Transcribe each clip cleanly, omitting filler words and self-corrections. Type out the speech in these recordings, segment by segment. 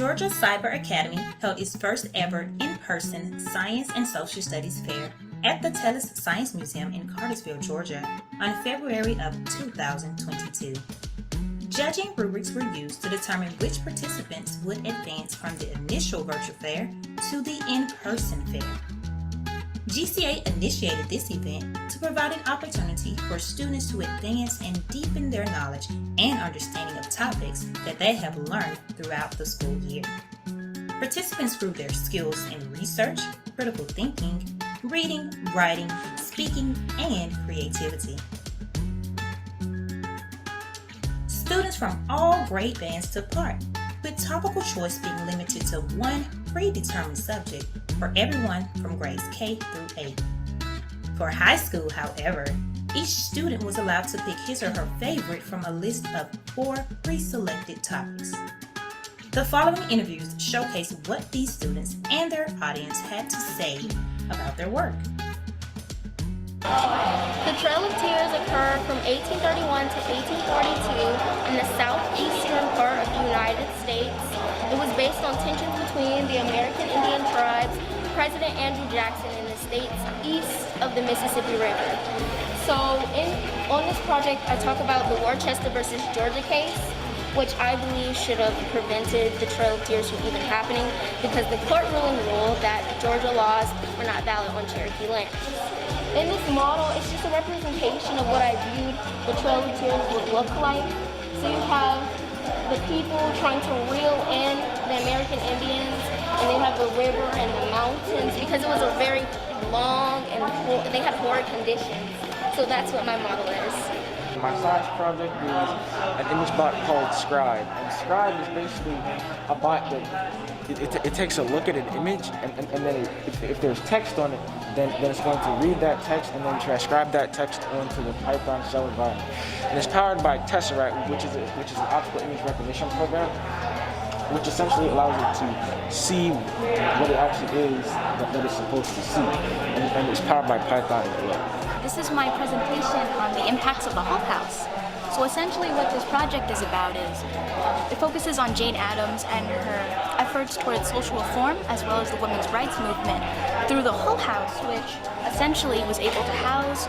Georgia Cyber Academy held its first ever in-person Science and Social Studies fair at the Telus Science Museum in Cartersville, Georgia on February of 2022. Judging rubrics were used to determine which participants would advance from the initial virtual fair to the in-person fair. GCA initiated this event to provide an opportunity for students to advance and deepen their knowledge and understanding of topics that they have learned throughout the school year. Participants grew their skills in research, critical thinking, reading, writing, speaking, and creativity. Students from all grade bands took part, with topical choice being limited to one predetermined subject for everyone from grades K through 8. For high school, however, each student was allowed to pick his or her favorite from a list of 4 pre-selected topics. The following interviews showcase what these students and their audience had to say about their work. The Trail of Tears occurred from 1831 to 1842 in the southeastern part of the United States. It was based on tensions between the American Indian tribes, President Andrew Jackson, and the states east of the Mississippi River. So on this project, I talk about the Worcester versus Georgia case, which I believe should have prevented the Trail of Tears from even happening because the court ruling ruled that Georgia laws were not valid on Cherokee land. In this model, it's just a representation of what I viewed the Trail of Tears would look like. So you have the people trying to reel in the American Indians, and they have the river and the mountains because it was a very long and they had horrid conditions. So that's what my model is. My science project is an image bot called Scribe, and Scribe is basically a bot that it takes a look at an image, and then if there's text on it, then it's going to read that text and then transcribe that text onto the Python shell environment. And it's powered by Tesseract, which is an optical image recognition program, which essentially allows it to see what it actually is that it's supposed to see, and it's powered by Python as well. This is my presentation on the impacts of the Hull House. So essentially what this project is about is it focuses on Jane Addams and her efforts towards social reform as well as the women's rights movement through the Hull House, which essentially was able to house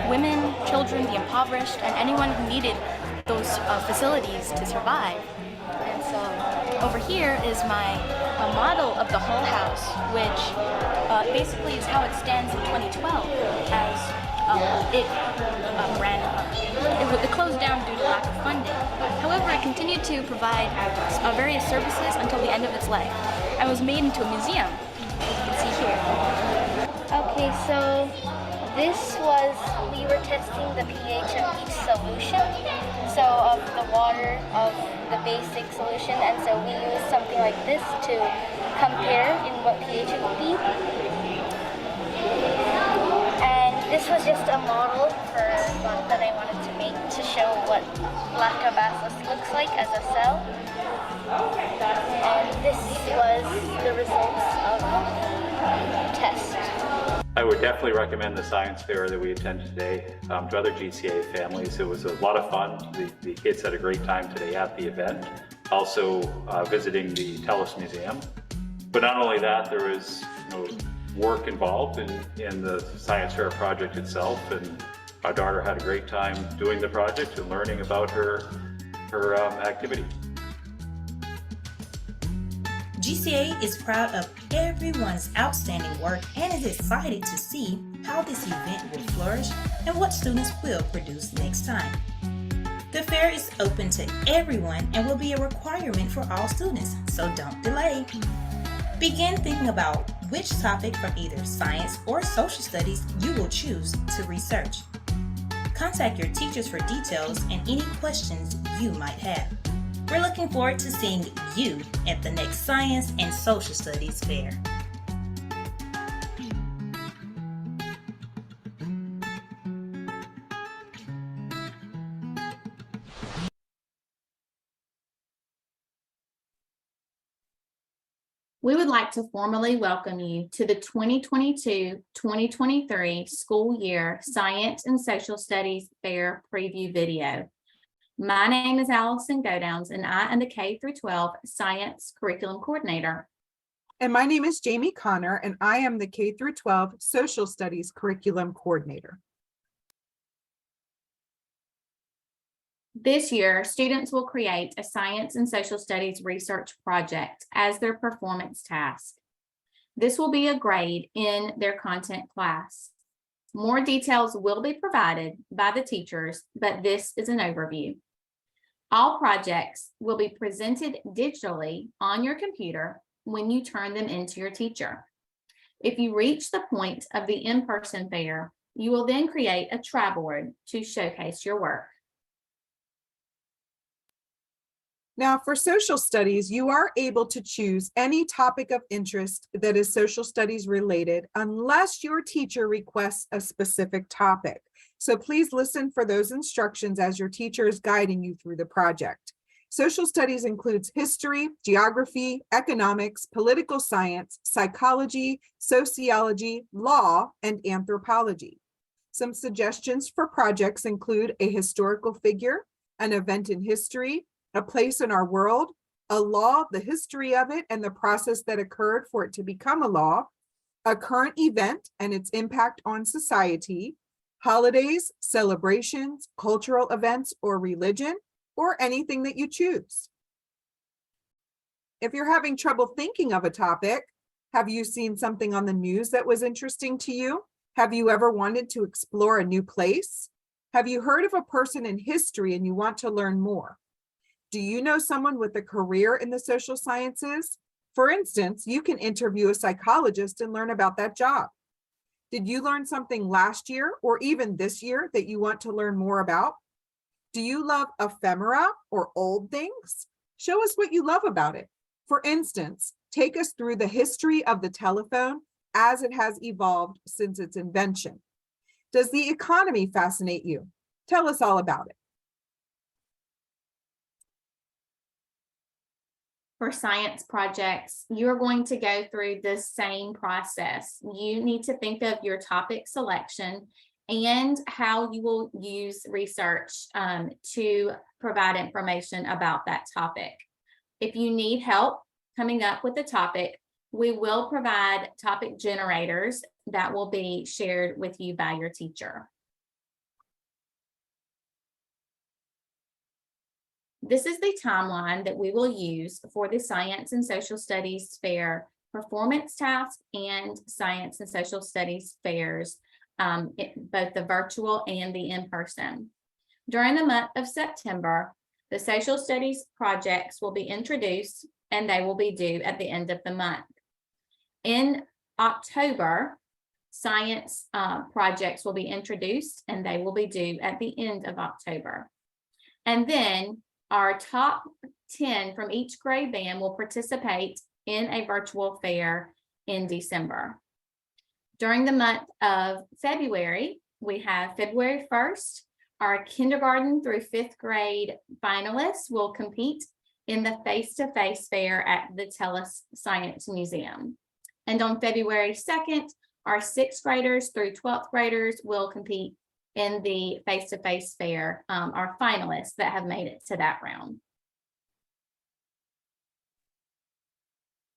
women, children, the impoverished, and anyone who needed those facilities to survive. And so over here is my model of the Hull House, which basically is how it stands in 2012 as it closed down due to lack of funding. However, it continued to provide various services until the end of its life and was made into a museum, as you can see here. Okay, so we were testing the pH of each solution. So of the water of the basic solution, and so we used something like this to compare in what pH it would be. And this was just a model for fun that I wanted to make to show what Lactobacillus looks like as a cell. And this was the results of the test. I would definitely recommend the science fair that we attended today to other GCA families. It was a lot of fun. The kids had a great time today at the event. Also visiting the Telus Museum. But not only that, there was work involved in the science fair project itself, and our daughter had a great time doing the project and learning about her activity. GCA is proud of everyone's outstanding work and is excited to see how this event will flourish and what students will produce next time. The fair is open to everyone and will be a requirement for all students, so don't delay. Begin thinking about which topic from either science or social studies you will choose to research. Contact your teachers for details and any questions you might have. We're looking forward to seeing you at the next Science and Social Studies Fair. We would like to formally welcome you to the 2022-2023 school year Science and Social Studies Fair preview video. My name is Allison Godowns, and I am the K through 12 Science Curriculum Coordinator. And my name is Jamie Connor, and I am the K through 12 Social Studies Curriculum Coordinator. This year, students will create a science and social studies research project as their performance task. This will be a grade in their content class. More details will be provided by the teachers, but this is an overview. All projects will be presented digitally on your computer when you turn them into your teacher. If you reach the point of the in-person fair, you will then create a triboard to showcase your work. Now, for social studies, you are able to choose any topic of interest that is social studies related, unless your teacher requests a specific topic. So please listen for those instructions as your teacher is guiding you through the project. Social studies includes history, geography, economics, political science, psychology, sociology, law, and anthropology. Some suggestions for projects include a historical figure, an event in history, a place in our world, a law, the history of it, and the process that occurred for it to become a law, a current event and its impact on society, holidays, celebrations, cultural events, or religion, or anything that you choose. If you're having trouble thinking of a topic, have you seen something on the news that was interesting to you? Have you ever wanted to explore a new place? Have you heard of a person in history and you want to learn more? Do you know someone with a career in the social sciences? For instance, you can interview a psychologist and learn about that job. Did you learn something last year or even this year that you want to learn more about? Do you love ephemera or old things? Show us what you love about it. For instance, take us through the history of the telephone as it has evolved since its invention. Does the economy fascinate you? Tell us all about it. For science projects, you're going to go through the same process. You need to think of your topic selection and how you will use research to provide information about that topic. If you need help coming up with a topic, we will provide topic generators that will be shared with you by your teacher. This is the timeline that we will use for the Science and Social Studies Fair performance task and Science and Social Studies fairs, both the virtual and the in-person. During the month of September, the social studies projects will be introduced and they will be due at the end of the month. In October, science projects will be introduced and they will be due at the end of October. And then our top 10 from each grade band will participate in a virtual fair in December. During the month of February, we have February 1st, our kindergarten through 5th grade finalists will compete in the face-to-face fair at the TELUS Science Museum. And on February 2nd, our 6th graders through 12th graders will compete in the face-to-face fair, our finalists that have made it to that round.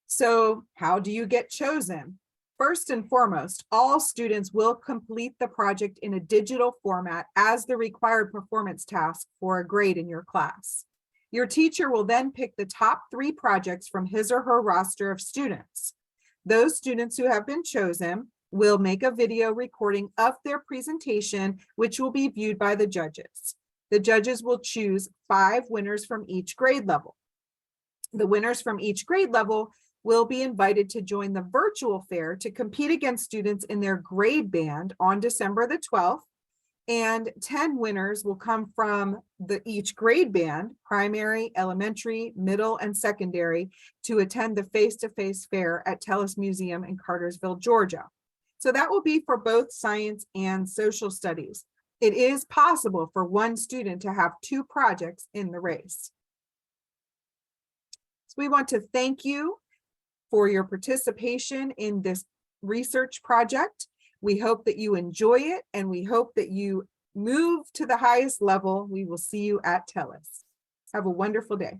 So how do you get chosen? First and foremost, all students will complete the project in a digital format as the required performance task for a grade in your class. Your teacher will then pick the top 3 projects from his or her roster of students. Those students who have been chosen will make a video recording of their presentation, which will be viewed by the judges. The judges will choose 5 winners from each grade level. The winners from each grade level will be invited to join the virtual fair to compete against students in their grade band on December the 12th. And 10 winners will come from each grade band, primary, elementary, middle, and secondary, to attend the face-to-face fair at TELUS Museum in Cartersville, Georgia. So that will be for both science and social studies. It is possible for one student to have 2 projects in the race. So we want to thank you for your participation in this research project. We hope that you enjoy it, and we hope that you move to the highest level. We will see you at TELUS. Have a wonderful day.